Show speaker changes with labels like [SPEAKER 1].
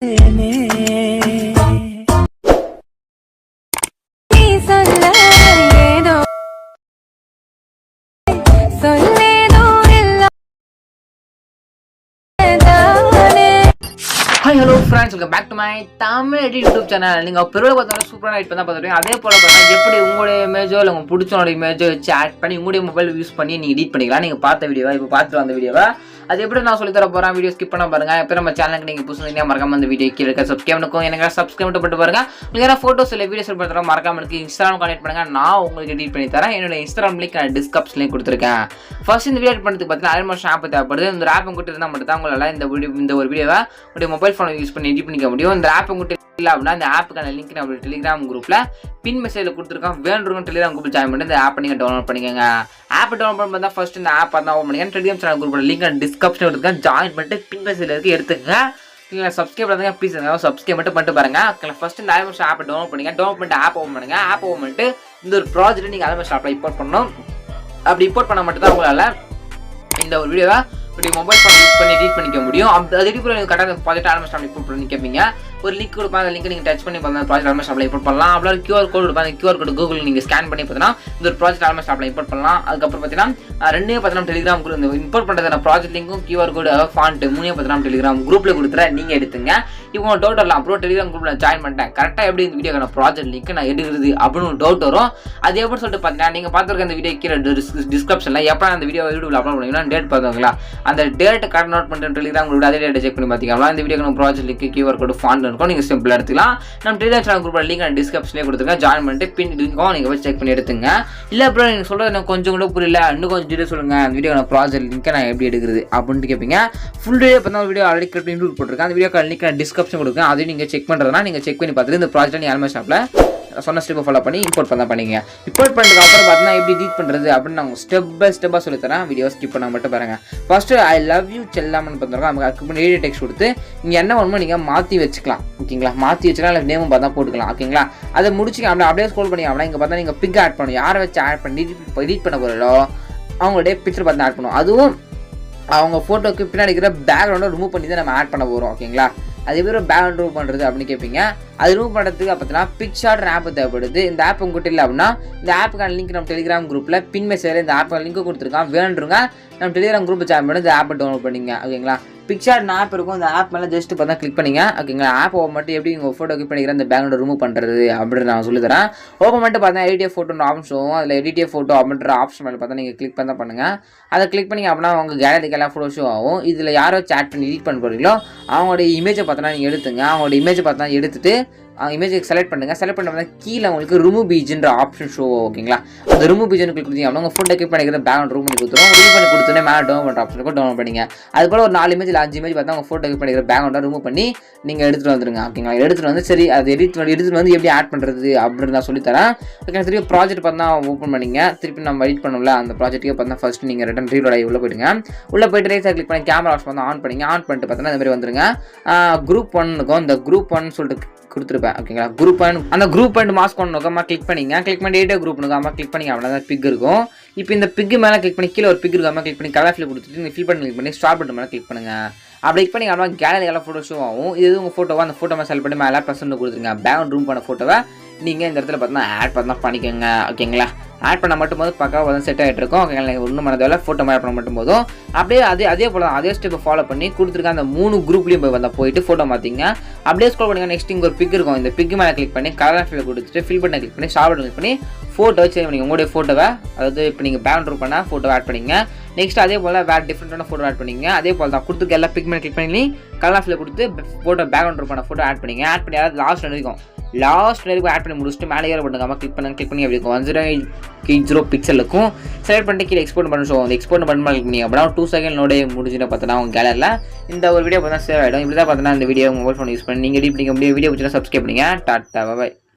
[SPEAKER 1] Hi, hello friends, welcome back to my Tamil YouTube channel. நீங்க பெருவல பார்த்தா சூப்பரா edit பண்ணா பாத்துட்டீங்க. அதே போல பாத்தீங்கன்னா எப்படி உங்களுடைய இமேஜோ இல்ல உங்க பிடிச்சவங்களோட இமேஜோ வச்சு ஆட் பண்ணி உங்களுடைய மொபைல் யூஸ் பண்ணி நீங்க எடிட் பண்ணிக்கலாம். நீங்க பார்த்த வீடியோவா இப்போ பார்த்துட்டு வந்த வீடியோவா அது எப்படி நான் சொல்லி தர போறேன். வீடியோ ஸ்கிப் பண்ண பாருங்க. இப்போ நம்ம சேனலுக்கு நீங்க புதுசா மறக்காம அந்த வீடியோ கீழ இருக்க சப்ஸ்கிரைப் பண்ணுங்க. எனக்கு சப்ஸ்கிரைப் பண்ணிட்டு பாருங்க. உங்களுக்கு ஏதாவது போட்டோஸ் இல்ல வீடியோஸ் எடுத்து மறக்காம எனக்கு Instagram கான்டாக்ட் பண்ணுங்க. நான் உங்களுக்கு எடிட் பண்ணி தரேன். என்னோட Instagram லிங்க் நான் டிஸ்கிரிப்ஷன்ல கொடுத்திருக்கேன். ஃபர்ஸ்ட் இந்த வீடியோ எடிட் பண்றதுக்கு பார்த்தீங்கன்னா Alight ஆப் தேவைப்படுது. இந்த ஆப் உங்ககிட்ட இருந்தா மட்டும் தான் உங்களால இந்த ஒரு வீடியோவை உங்க மொபைல் போன் யூஸ் பண்ணி எடிட் பண்ணிக்க முடியும். இந்த ஆப் உங்ககிட்ட இல்ல அப்படின்னா இந்த ஆப்புக்கான லிங்க் நம்ம டெலிகிராம் குரூப்ல பின் மெசேஜ்ல கொடுத்துருக்கோம். வேணும்னு டெலிகிராம் குரூப் ஜாயின் பண்ணி இந்த ஆப் நீங்க டவுன்லோட் பண்ணிக்கோங்க. ஆப் டவுன்லோட் பண்ணா ஃபர்ஸ்ட் இந்த ஆப் தான் ஓபன் பண்ணுங்க. டெலிகிராம் சேனல் குரூப்ல லிங்க் டிஸ்கிரிப்ஷன்ல இருக்கு. ஜாயின் பண்ணிட்டு பின் மெசேஜ்ல இருக்கு எடுத்துக்கங்க. நீங்க சப்ஸ்கிரைப் பண்ணுங்க ப்ளீஸ். சப்ஸ்கிரைப் மட்டும் பாருங்க. ஃபர்ஸ்ட் இந்த Alight ஆப் டவுன்லோட் பண்ணுங்க. டவுன்லோட் பண்ணிட்டு ஆப் ஓபன் பண்ணுங்க. ஆப் ஓபன் பண்ணிட்டு இந்த ஒரு ப்ராஜெக்ட் நீங்க Alight ஆப்ல இம்போர்ட் பண்ணனும். அப்படி இம்போர்ட் பண்ண மட்டும் தான் உங்களால இந்த ஒரு வீடியோவை உங்களுடைய மொபைல் ஃபோன் யூஸ் பண்ணி எடிட் பண்ணிக்க முடியும். அது எடிட் பண்ணி கரெக்டாக ப்ராஜெக்ட் Alight ஆப்ல இம்போர்ட் பண்ணி கேட்பீங்க. ஒரு லிங்க் கொடுப்பாங்க. அந்த லிங்க் நீங்க டச் பண்ணி பார்த்தா ப்ராஜெக்ட் Alight ஆப்ல இம்போர்ட் பண்ணலாம். அப்புறம் QR கோட் கொடுப்பாங்க. QR கோட் கூகுள் நீங்க ஸ்கேன் பண்ணி பார்த்தீங்கன்னா இந்த ஒரு ப்ராஜெக்ட் Alight ஆப்ல இம்போர்ட் பண்ணலாம். அதுக்கப்புறம் பார்த்தீங்கன்னா ரெண்டே பார்த்தீங்கன்னா டெலிகிராம் குரூப் இந்த இம்போர்ட் பண்றதுன ப்ராஜெக்ட் லிங்க்கும் QR கோட் ஃபாண்ட் மூணே பார்த்தீங்கன்னா டெலிகிராம் குரூப்ல கொடுத்துறேன். நீங்க எடுத்துங்க. இப்போ டவுட் வரலாம். அப்புறம் டெலிகிராம் குரூப்ல ஜாயின் பண்ணிட்டேன். கரெக்டா எப்படி இந்த வீடியோக்கான ப்ராஜெக்ட் லிங்க் நான் எடுக்கிறது அப்படின்னு டவுட் வரும். அது எப்படி சொல்லிட்டு பார்த்தீங்கன்னா நீங்க பார்த்துருக்க இந்த வீடியோ கீழே டிஸ்கிரிப்ஷன்ல எப்போ அந்த வீடியோ யூடியூப்ல அப்லோட் பண்ணுவீங்கன்னா டேட் பார்த்துங்களா அந்த டேட் கரெக்ட் நோட் பண்ணிட்டு டெலிகிராம் குரூப்ல அதே டேட் செக் பண்ணி பார்த்துக்கலாம். இந்த வீடியோக்கான ப்ராஜெக்ட் லிங்க் QR கோட் ஃபாண்ட் இருக்கும். நீங்க சிம்பிளா எடுத்துக்கலாம். நம்ம டெலிகிராம் சேனல் குரூப்ல லிங்க் நான் டிஸ்கிரிப்ஷன்ல கொடுத்துருக்கேன். ஜாயின் பண்ணிட்டு பின் இருக்கும். நீங்க போய் செக் பண்ணி எடுத்துங்க. இல்ல அப்புறம் நீங்க சொல்றது எனக்கு கொஞ்சம் கூட புரியல, இன்னும் கொஞ்சம் டீடைல் சொல்லுங்க. அந்த வீடியோக்கான ப்ராஜெக்ட் லிங்க் நான் எப்படி எடுக்கிறது அப்படின்னு கேட்பீங்க. ஃபுல் டே பார்த்தா வீடியோ ஆல்ரெடி கிளிப் இன்க்ளூட் போட்டுருக்கேன். அந்த வீடியோக்கான லிங்க் நான் டிஸ்கிரிப்ஷன் கொடுக்கேன். அதையும் நீங்க செக் பண்றதுனா நீங்க செக் பண்ணி பார்த்துட்டு இந்த ப்ராஜெக்ட் நீங்க Alight ஆப்ல சொன்ன ஸ்டெப்பை ஃபாலோ பண்ணி இம்போர்ட் பண்ணிங்க. இம்போர்ட் பண்ணதுக்கு அப்புறம் பார்த்தீங்கன்னா எப்படி எடிட் பண்ணுறது அப்படின்னு நான் ஸ்டெப் பை ஸ்டெப்பாக சொல்லித்தரேன். வீடியோ ஸ்கிப் பண்ண மட்டும் பாருங்க. ஃபர்ஸ்ட் ஐ லவ் யூ செல்லாமன்னு பண்ணுறோம். நமக்கு அதுக்கு முன்னாடி எடிட் டெக்ஸ்ட் கொடுத்து நீங்கள் என்ன வேணுமோ நீங்கள் மாற்றி வச்சுக்கலாம். ஓகேங்களா, மாற்றி வச்சுக்கலாம். இல்லை நேமும் பார்த்தா போட்டுக்கலாம். ஓகேங்களா, அதை முடிச்சுங்க. அப்படியே ஸ்க்ரோல் பண்ணி அப்படின்னா இங்கே பார்த்தா நீங்கள் பிக் ஆட் பண்ணணும். யாரை வச்சு ஆட் பண்ணி எடிட் பண்ண போகிறோ அவங்களுடைய பிக்சர் பார்த்து ஆட் பண்ணுவோம். அதுவும் அவங்க ஃபோட்டோக்கு பின்னாடி இருக்கிற பேக்ரவுண்டை ரிமூவ் பண்ணி தான் நம்ம ஆட் பண்ண போகிறோம். ஓகேங்களா, அது எப்படி பேக்ரவுண்ட் ரிமூவ் பண்ணுறது அப்படின்னு கேட்பீங்க. அது ரிமூவ் பண்ணுறதுக்கு பார்த்தீங்கன்னா பிக்சார்ட் ஆப் தேவைப்படுது. இந்த ஆப் உங்ககிட்ட இல்லை அப்படின்னா இந்த ஆப்புக்கான லிங்க் நம்ம டெலிகிராம் குரூப்பில் பின் மெசேஜில் இந்த ஆப்புக்கான லிங்க் கொடுத்துருக்கான். வேணுங்க நம்ம டெலிகிராம் குரூப் ஜாயின் பண்ணி இந்த ஆப்பை டவுன்லோட் பண்ணிங்க. ஓகேங்களா, பிக்சார்ட் ஆப் இருக்கும். இந்த ஆப் மேலே ஜஸ்ட் பார்த்தா கிளிக் பண்ணிங்க. ஓகேங்களா, ஆப் ஓப்பன் பண்ணிட்டு எப்படி உங்கள் ஃபோட்டோ கிளிக் பண்ணிக்கிற அந்த பேக்ரவுண்ட் ரிமூவ் பண்ணுறது அப்படின்னு நான் சொல்லி தரேன். ஓப்பன் பண்ணிட்டு பார்த்தா எடிட் ஃபோட்டோன்னு ஆப்ஷன் வரும். அதில் எடிட் ஃபோட்டோ அப்படின்ற ஆப்ஷன் மேலே பார்த்தா நீங்கள் கிளிக் பண்ண பண்ணுங்க. அதை கிளிக் பண்ணிங்க அப்படின்னா உங்கள் கேலரிக்கு எல்லாம் ஃபோட்டோ ஷோ ஆகும். இதில் யாரோ சேட் பண்ணி எடிட் பண்ண போகிறீங்களோ அவங்களுடைய இமேஜை பார்த்தோன்னா நீங்கள் எடுத்துங்க. அவங்களோட இமேஜை பார்த்தா எடுத்துட்டு இமேஜுக்கு செலக்ட் பண்ணுங்கள். செலக்ட் பண்ண கீழே உங்களுக்கு ரிமூவ் பீஜ்ன்ற ஆப்ஷன் ஷோ. ஓகேங்களா, அந்த ரிமூவ் பீஜ்னு கிளிக் கொடுத்தீங்க அப்படின்னா உங்கள் ஃபோட்டோ கிளிக் பண்ணிக்கிற பேக்ரவுண்ட் ரிமூவ் பண்ணி கொடுத்துரும். ரிமூவ் பண்ணி கொடுத்தோன்னே மேலே டவுன் பண்ணுற ஆப்ஷன் இருக்கும். டவுன் பண்ணிங்க. அது போல் ஒரு 4 இமேஜ் 5 இமேஜ் பார்த்தா உங்கள் ஃபோட்டோ கிளிக் பண்ணிக்கிற பேக்ரவுண்டை ரிமூவ் பண்ணி நீங்கள் எடுத்துகிட்டு வந்துருங்க. ஓகேங்களா, எடுத்துகிட்டு வந்து சரி அது எடுத்துகிட்டு வந்து எப்படி ஆட் பண்ணுறது அப்படின்னு நான் சொல்லித்தரேன். ஓகே, திருப்பி ப்ராஜெக்ட் பார்த்தா ஓப்பன் பண்ணிங்க. திருப்பி நம்ம எடிட் பண்ணல அந்த ப்ராஜெக்ட்டுக்கு பார்த்தா ஃபர்ஸ்ட் நீங்கள் ரிட்டன் ரீலோட் ஆகி உள்ளே போயிடுங்க. உள்ளே போய்ட்டு ரைட் சைட் கிளிக் பண்ணி கேமரா ஆப்ஷன் வந்து ஆன் பண்ணிங்க. ஆன் பண்ணிட்டு பார்த்தோன்னா இந்த மாதிரி வந்துருங்க. குரூப் 1 இருக்கும். இந்த குரூப் 1 சொல்லிட்டு கொடுத்துருப்பேன். ஓகேங்களா, குரூப் அந்த குரூப் அண்ட் மாஸ்க் ஒன்று கிளிக் பண்ணிங்க. கிளிக் பண்ணி டேட்டா குரூப் கிளிக் பண்ணிங்க அப்படின்னா பிக் இருக்கும். இப்போ இந்த பிக் மேலே கிளிக் பண்ணி கீழே ஒரு பிக் இருக்காமல் கிளிக் பண்ணி கலர் ஃபில் கொடுத்துட்டு நீங்கள் ஃபில் பண்ணி கிளிக் பண்ணி ஸ்டார் பட்டன் மேலே கிளிக் பண்ணுங்க. அப்படி கிளிக் பண்ணி அப்படின்னா கேலரி எல்லாம் ஃபோட்டோ ஷோ ஆகும். இது உங்கள் ஃபோட்டோவை அந்த ஃபோட்டோ மேலே செலக்ட் பண்ணி மேலே ப்ளஸ் கொடுத்துருங்க. பேக்ரவுண்ட் ரூம் பண்ண ஃபோட்டோவை நீங்கள் இந்த இடத்துல பார்த்தீங்கன்னா ஆட் பண்ணா பண்ணிக்கோங்க. ஓகேங்களா, ஆட் பண்ண மட்டும் போது பக்காவாக வந்து செட் ஆகிட்டு இருக்கும். ஓகேங்களா, ஒன்றும் பண்ணதில்லை ஃபோட்டோ ஆட் பண்ண மட்டும் போதும். அப்படியே அதே போல் தான் அதே ஸ்டெப்பை ஃபாலோ பண்ணி கொடுத்துருக்க அந்த 3 குரூப்லேயும் போய் வந்தால் போயிட்டு ஃபோட்டோ மாற்றிங்க. அப்படியே ஸ்க்ரோல் பண்ணுங்க. நெக்ஸ்ட் இங்கே ஒரு பிக் இருக்கும். இந்த பிக் மேலே கிளிக் பண்ணி கலர் ஃபில் கொடுத்துட்டு ஃபில் பண்ண கிளிக் பண்ணி ஸ்டார் பட்டன் கிளிக் பண்ணி ஃபோட்டோ சேவ் பண்ணிங்க. உங்களுடைய ஃபோட்டோவை அதாவது இப்போ நீங்கள் பேக்ரவுண்ட் ரூம் பண்ணால் ஃபோட்டோ ஆட் பண்ணிங்க. நெக்ஸ்ட் அதே போல் வேறு டிஃப்ரெண்ட்டான ஃபோட்டோ ஆட் பண்ணிங்க. அதே போல் தான் கொடுத்துருக்க எல்லா பிக் மேலே கிளிக் பண்ணி கலர் ஃபில் கொடுத்து ஃபோட்டோ பேக்ரவுண்ட் ரூம் பண்ண ஃபோட்டோ ஆட் பண்ணிங்க. ஆட் பண்ணி அதாவது லாஸ்ட் வரைக்கும் ஆட் பண்ணி முடிச்சுட்டு மேலே ஏற பண்ணுங்க. கிளிக் பண்ணி அப்படி இருக்கும் 1080 பிக்சல் இருக்கும். செலக்ட் பண்ணிட்டு கீழே எக்ஸ்போர்ட் பண்ண ஷோ அந்த எக்ஸ்போர்ட் பண்ணி கிளிக் பண்ணி அப்படின்னா 2 செகண்ட் நோடே முடிஞ்சுட்டு பார்த்தோன்னா உங்கள் கேலரியில் இந்த ஒரு வீடியோ பார்த்தா சேவ் ஆகிடும். இப்படி தான் பார்த்தோன்னா இந்த வீடியோ மொபைல் ஃபோன் யூஸ் பண்ணி நீங்கள் எடிட் பண்ணிக்க முடியும். வீடியோ பிடிச்சா சப்ஸ்கிரைப் பண்ணுங்க. டாட்டா பாய்.